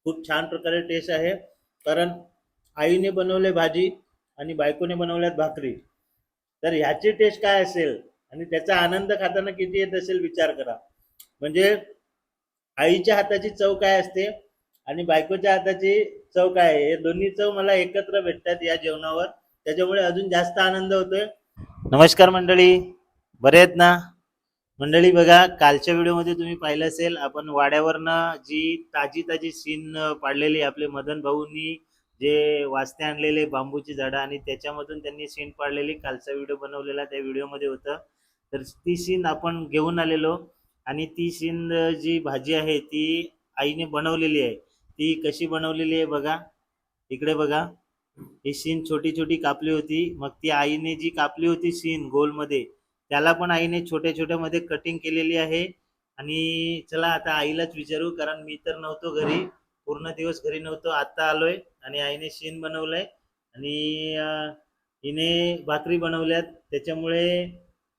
खूप छान प्रकारे टेस्ट आहे. कारण आईने बनवले भाजी आणि बायकोने बनवल्यात भाकरी, तर ह्याची टेस्ट काय असेल आणि त्याचा आनंद खाताना किती येत असेल विचार करा. म्हणजे आईच्या हाताची चव काय असते आणि बायकोच्या हाताची चव काय आहे, हे दोन्ही चव मला एकत्र भेटतात या जेवणावर. त्याच्यामुळे अजून जास्त आनंद होतोय. नमस्कार मंडळी, बरे आहेत ना मंडळी? बघा, कालच्या व्हिडिओमध्ये तुम्ही पाहिलं असेल, आपण वाड्यावरनं जी ताजी ताजी सीन पाडलेली आपले मदन भाऊंनी, जे वास्ते आणलेले बांबूची झाडं आणि त्याच्यामधून त्यांनी सीन पाडलेली कालचा व्हिडिओ बनवलेला त्या व्हिडिओमध्ये होतं. तर ती सीन आपण घेऊन आलेलो आणि ती सीन जी भाजी आहे ती आईने बनवलेली आहे. ती कशी बनवलेली आहे बघा, इकडे बघा. ही सीन छोटी छोटी कापली होती, मग ती आईने जी कापली होती सीन गोलमध्ये, त्याला पण आईने छोट्या छोट्या मध्ये कटिंग केलेली आहे. आणि चला आता आईलाच विचारू, कारण मी तर नव्हतो घरी, पूर्ण दिवस घरी नव्हतो, आता आलोय आणि आईने सीन बनवलंय आणि हिने भाकरी बनवल्यात. त्याच्यामुळे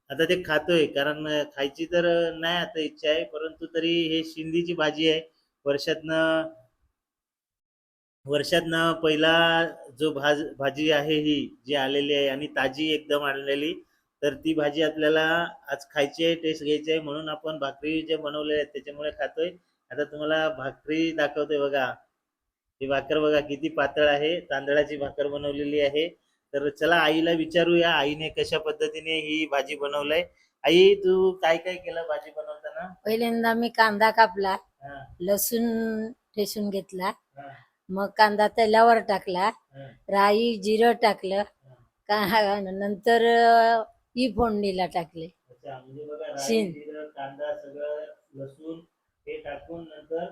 आता ते खातोय, कारण खायची तर नाही आता इच्छा आहे, परंतु तरी हे शिंदीची भाजी आहे. वर्षातनं वर्षातनं पहिला जो भाजी आहे ही जी आलेली आहे आणि ताजी एकदम आणलेली, तर ती भाजी आपल्याला आज खायची आहे, टेस्ट घ्यायची आहे, म्हणून आपण भाकरी जे बनवले आहेत त्याच्यामुळे खातोय. आता तुम्हाला भाकरी दाखवतोय बघा. ही भाकर बघा किती पातळ आहे, तांदळाची भाकर बनवलेली आहे. तर चला आईला विचारूया आईने कशा पद्धतीने ही भाजी बनवलंय. आई, तू काय काय केलं भाजी बनवताना? पहिल्यांदा मी कांदा कापला, हा, लसूण ठेचून घेतला, हा, मग कांदा तेलावर टाकला, हा, राई जिरं टाकलं, हा. नंतर ही फोडणीला टाकले. अच्छा, म्हणजे बघा, राई, शिन जिरं, कांदा, सगळं, लसूण हे टाकून नंतर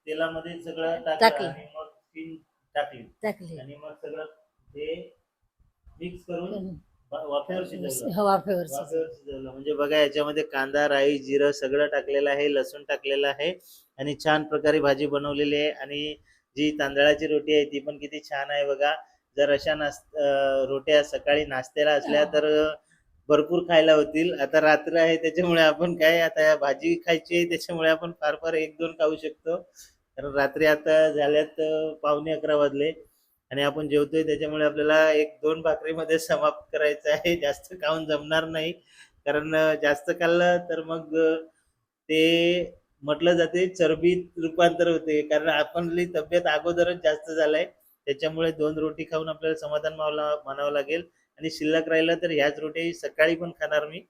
तेलामध्ये सगळं टाकलं टाकलं आणि मग तीन टाकली टाकले आणि मग सगळं ते मिक्स करून करून वाफेवर शिजवलं. वाफेवर वाफेवर शिजवलं म्हणजे बघा, याच्यामध्ये कांदा, राई, जिरं सगळं टाकलेलं आहे, लसूण टाकलेलं आहे आणि छान प्रकारे भाजी बनवलेली आहे. आणि जी तांदळाची रोटी आहे ती पण किती छान आहे बघा. जर अशा रोट्या सकाळी नाश्त्याला असल्या तर भरपूर खायला होतील. आता रात्र आहे त्याच्यामुळे आपण काय, आता भाजी खायची आहे त्याच्यामुळे आपण फार फार एक दोन खाऊ शकतो, कारण रात्री आता झाल्यात 11:45 वाजले आणि आपण जेवतोय, त्याच्यामुळे आपल्याला एक दोन भाकरीमध्ये समाप्त करायचं आहे. जास्त खाऊन जमणार नाही, कारण जास्त खाल्लं तर मग ते म्हटलं जाते चरबीत रूपांतर होते, कारण आपली तब्येत अगोदरच जास्त झालाय. त्याच्यामुळे दोन रोटी खाऊन आपल्याला समाधान मानावं लागेल. आणि शिल्लक राहिलं तर ह्याच रोटी सकाळी पण खाणार मी.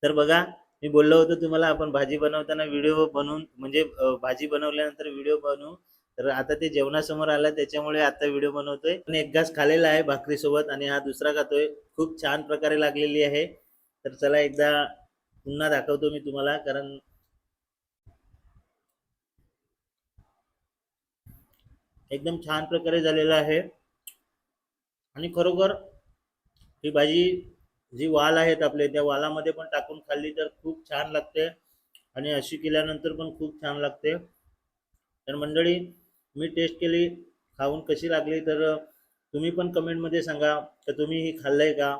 तर बघा, मी बोललो होतो तुम्हाला आपण भाजी बनवताना व्हिडिओ बनवून, म्हणजे भाजी बनवल्यानंतर व्हिडिओ बनवू. तर आता ते जेवणासमोर आलं त्याच्यामुळे आता व्हिडिओ बनवतोय. पण एक घास खाल्लेला आहे भाकरी सोबत आणि हा दुसरा खातोय. खूप छान प्रकारे लागलेली आहे. तर चला एकदा पुन्हा दाखवतो मी तुम्हाला, कारण एकदम छान प्रकारे झालेला आहे. आणि खरोखर ही भाजी, जी वाल आहेत आपले, त्या वालामध्ये पण टाकून खाल्ली तर खूप छान लागते आणि अशी केल्यानंतर पण खूप छान लागते. तर मंडळी, मी टेस्ट केली, खाऊन कशी लागली तर तुम्ही पण कमेंटमध्ये सांगा तर तुम्ही ही खाल्लंय का,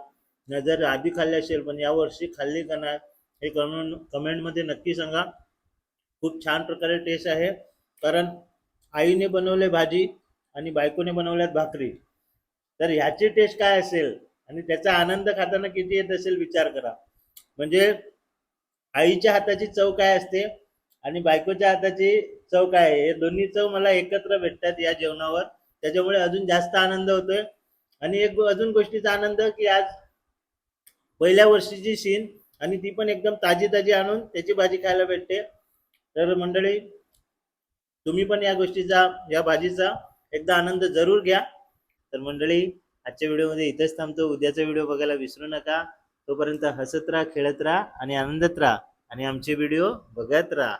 नाही जर आधी खाल्ली असेल पण यावर्षी खाल्ली का नाही, हे कमेंटमध्ये नक्की सांगा. खूप छान प्रकारे टेस्ट आहे, कारण आईने बनवले भाजी आणि बायकोने बनवल्यात भाकरी, तर ह्याची टेस्ट काय असेल आणि त्याचा आनंद खाताना किती येत असेल विचार करा. म्हणजे आईच्या हाताची चव काय असते आणि बायकोच्या हाताची चव काय आहे, हे दोन्ही चव मला एकत्र भेटतात या जेवणावर. त्याच्यामुळे अजून जास्त आनंद होतोय. आणि एक अजून गोष्टीचा आनंद की आज पहिल्या वर्षीची सीन आणि ती पण एकदम ताजी ताजी आणून त्याची भाजी खायला भेटते. तर मंडळी, तुम्ही पण या गोष्टीचा, या भाजीचा एकदा आनंद जरूर घ्या. तर मंडळी, आजच्या व्हिडिओमध्ये इथेच थांबतो. उद्याचा व्हिडिओ बघायला विसरू नका. तोपर्यंत हसत राहा, खेळत राहा आणि आनंदात राहा आणि आमचे व्हिडिओ बघत राहा.